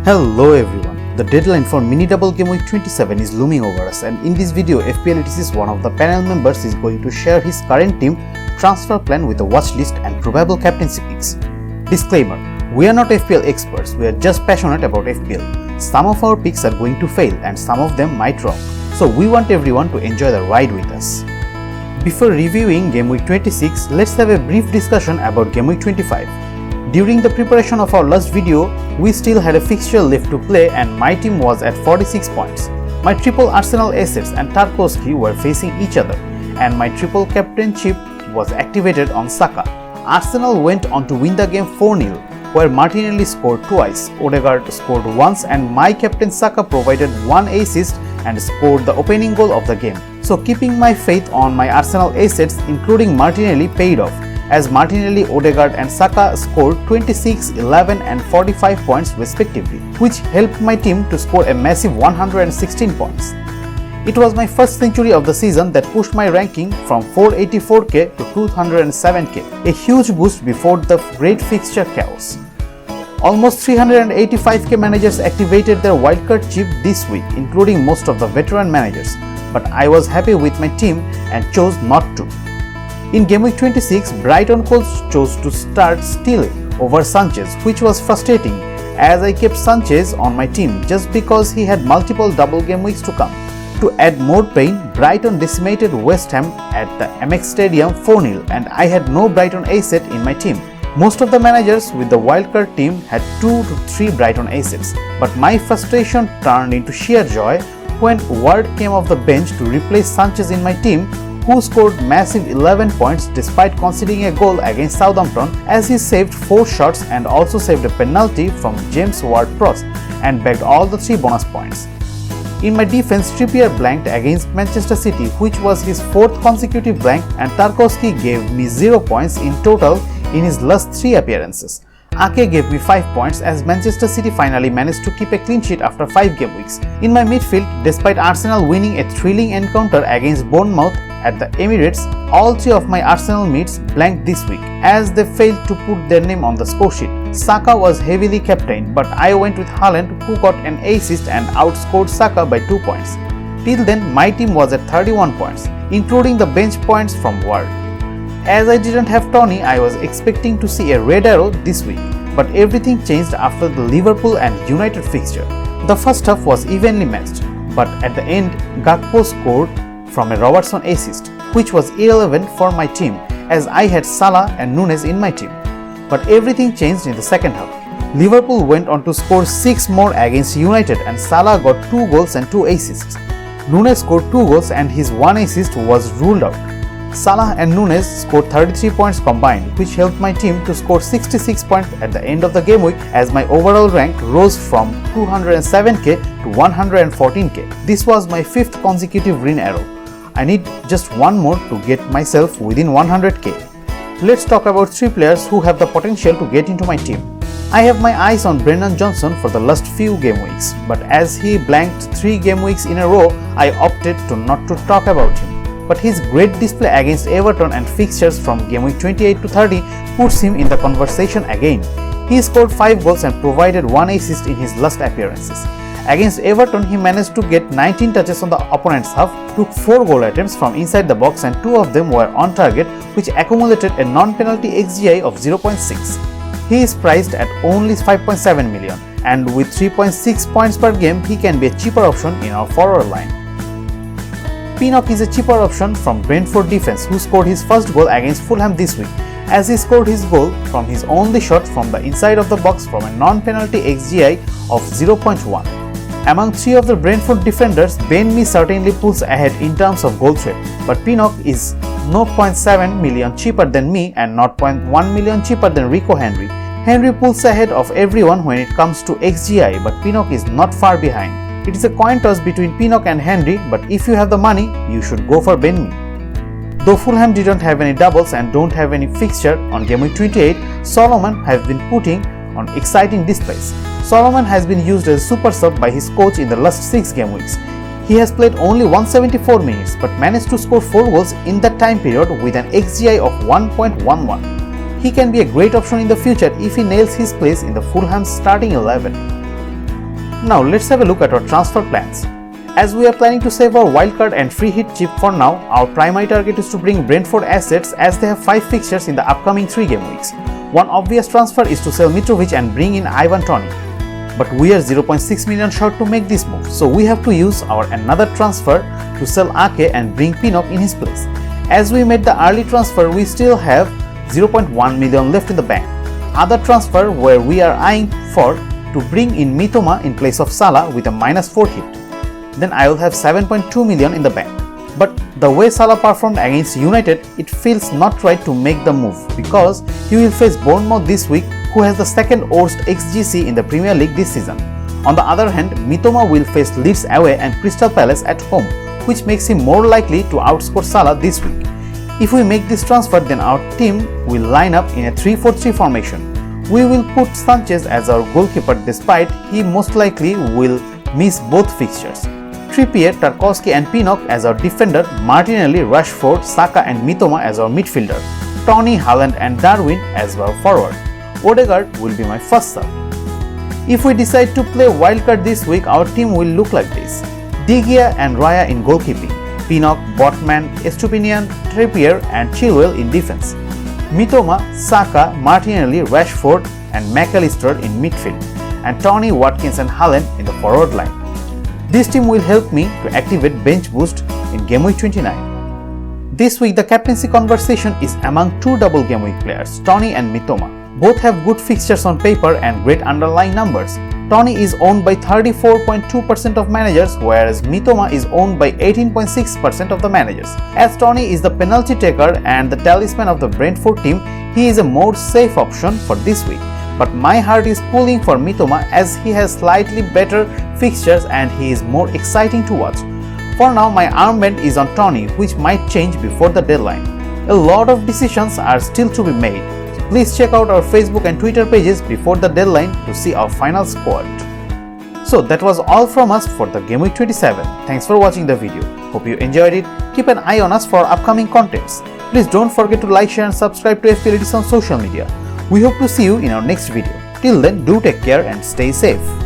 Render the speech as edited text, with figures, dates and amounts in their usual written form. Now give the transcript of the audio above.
Hello everyone, the deadline for mini double Gameweek27 is looming over us, and in this video FPL ETC's one of the panel members is going to share his current team transfer plan with a watch list and probable captaincy picks. Disclaimer, we are not FPL experts, we are just passionate about FPL. Some of our picks are going to fail and some of them might rock, so we want everyone to enjoy the ride with us. Before reviewing Gameweek 26, let's have a brief discussion about Gameweek 25. During the preparation of our last video, we still had a fixture left to play and my team was at 46 points. My triple Arsenal assets and Tarkowski were facing each other and my triple captainship was activated on Saka. Arsenal went on to win the game 4-0, where Martinelli scored twice, Odegaard scored once and my captain Saka provided one assist and scored the opening goal of the game. So keeping my faith on my Arsenal assets including Martinelli paid off, as Martinelli, Odegaard and Saka scored 26, 11 and 45 points respectively, which helped my team to score a massive 116 points. It was my first century of the season that pushed my ranking from 484k to 207k, a huge boost before the great fixture chaos. Almost 385k managers activated their wildcard chip this week, including most of the veteran managers, but I was happy with my team and chose not to. In Gameweek 26, Brighton coach chose to start Steele over Sanchez, which was frustrating as I kept Sanchez on my team just because he had multiple double game weeks to come. To add more pain, Brighton decimated West Ham at the MX Stadium 4-0 and I had no Brighton asset in my team. Most of the managers with the wildcard team had 2 to 3 Brighton assets, but my frustration turned into sheer joy when Ward came off the bench to replace Sanchez in my team, who scored massive 11 points despite conceding a goal against Southampton, as he saved 4 shots and also saved a penalty from James Ward-Prowse and bagged all the 3 bonus points. In my defense, Trippier blanked against Manchester City, which was his 4th consecutive blank, and Tarkowski gave me 0 points in total in his last 3 appearances. Ake gave me 5 points as Manchester City finally managed to keep a clean sheet after 5 game weeks. In my midfield, despite Arsenal winning a thrilling encounter against Bournemouth at the Emirates, all 3 of my Arsenal mates blanked this week as they failed to put their name on the score sheet. Saka was heavily captained, but I went with Haaland, who got an assist and outscored Saka by 2 points. Till then, my team was at 31 points, including the bench points from Ward. As I didn't have Tony, I was expecting to see a red arrow this week, but everything changed after the Liverpool and United fixture. The first half was evenly matched, but at the end, Gakpo scored from a Robertson assist, which was irrelevant for my team as I had Salah and Nunes in my team. But everything changed in the second half. Liverpool went on to score 6 more against United and Salah got 2 goals and 2 assists. Nunes scored 2 goals and his 1 assist was ruled out. Salah and Nunes scored 33 points combined, which helped my team to score 66 points at the end of the game week as my overall rank rose from 207k to 114k. This was my 5th consecutive green arrow. I need just one more to get myself within 100k. Let's talk about 3 players who have the potential to get into my team. I have my eyes on Brendan Johnson for the last few game weeks, but as he blanked 3 game weeks in a row, I opted to not to talk about him. But his great display against Everton and fixtures from Gameweek 28 to 30 puts him in the conversation again. He scored 5 goals and provided 1 assist in his last appearances. Against Everton, he managed to get 19 touches on the opponent's half, took 4 goal attempts from inside the box and 2 of them were on target, which accumulated a non-penalty XGI of 0.6. He is priced at only 5.7 million, and with 3.6 points per game, he can be a cheaper option in our forward line. Pinnock is a cheaper option from Brentford defense, who scored his first goal against Fulham this week, as he scored his goal from his only shot from the inside of the box from a non-penalty XGI of 0.1. Among 3 of the Brentford defenders, Ben Mee certainly pulls ahead in terms of goal threat, but Pinnock is 0.7 million cheaper than me and 0.1 million cheaper than Rico Henry. Henry pulls ahead of everyone when it comes to XGI, but Pinnock is not far behind. It is a coin toss between Pinnock and Henry, but if you have the money, you should go for Ben Mee. Though Fulham didn't have any doubles and don't have any fixture on Gameweek 28, Solomon has been putting on exciting displays. Solomon has been used as a super sub by his coach in the last 6 game weeks. He has played only 174 minutes but managed to score 4 goals in that time period with an XGI of 1.11. He can be a great option in the future if he nails his place in the Fulham starting 11. Now let's have a look at our transfer plans. As we are planning to save our wildcard and free hit chip for now, our primary target is to bring Brentford assets as they have 5 fixtures in the upcoming 3 game weeks. One obvious transfer is to sell Mitrovic and bring in Ivan Toney. But we are 0.6 million short to make this move, so we have to use our another transfer to sell Ake and bring Pinnock in his place. As we made the early transfer, we still have 0.1 million left in the bank. Other transfer where we are eyeing for to bring in Mitoma in place of Salah with a -4 hit. Then I will have 7.2 million in the bank. But the way Salah performed against United, it feels not right to make the move because he will face Bournemouth this week, who has the second worst XGC in the Premier League this season. On the other hand, Mitoma will face Leeds away and Crystal Palace at home, which makes him more likely to outscore Salah this week. If we make this transfer, then our team will line up in a 3-4-3 formation. We will put Sanchez as our goalkeeper despite he most likely will miss both fixtures. Trippier, Tarkowski and Pinnock as our defender, Martinelli, Rashford, Saka and Mitoma as our midfielder, Toney, Haaland and Darwin as our forward. Odegaard will be my first sub. If we decide to play wildcard this week, our team will look like this: De Gea and Raya in goalkeeping, Pinnock, Botman, Estupinian, Trippier and Chilwell in defense, Mitoma, Saka, Martinelli, Rashford and McAllister in midfield, and Toney, Watkins and Haaland in the forward line. This team will help me to activate bench boost in Gameweek 29. This week the captaincy conversation is among 2 double Gameweek players, Toney and Mitoma. Both have good fixtures on paper and great underlying numbers. Toney is owned by 34.2% of managers, whereas Mitoma is owned by 18.6% of the managers. As Toney is the penalty taker and the talisman of the Brentford team, he is a more safe option for this week. But my heart is pulling for Mitoma as he has slightly better fixtures and he is more exciting to watch. For now, my armband is on Toney, which might change before the deadline. A lot of decisions are still to be made. Please check out our Facebook and Twitter pages before the deadline to see our final squad. So that was all from us for the Gameweek 27. Thanks for watching the video. Hope you enjoyed it. Keep an eye on us for our upcoming contents. Please don't forget to like, share and subscribe to FPL ETC on social media. We hope to see you in our next video. Till then, do take care and stay safe.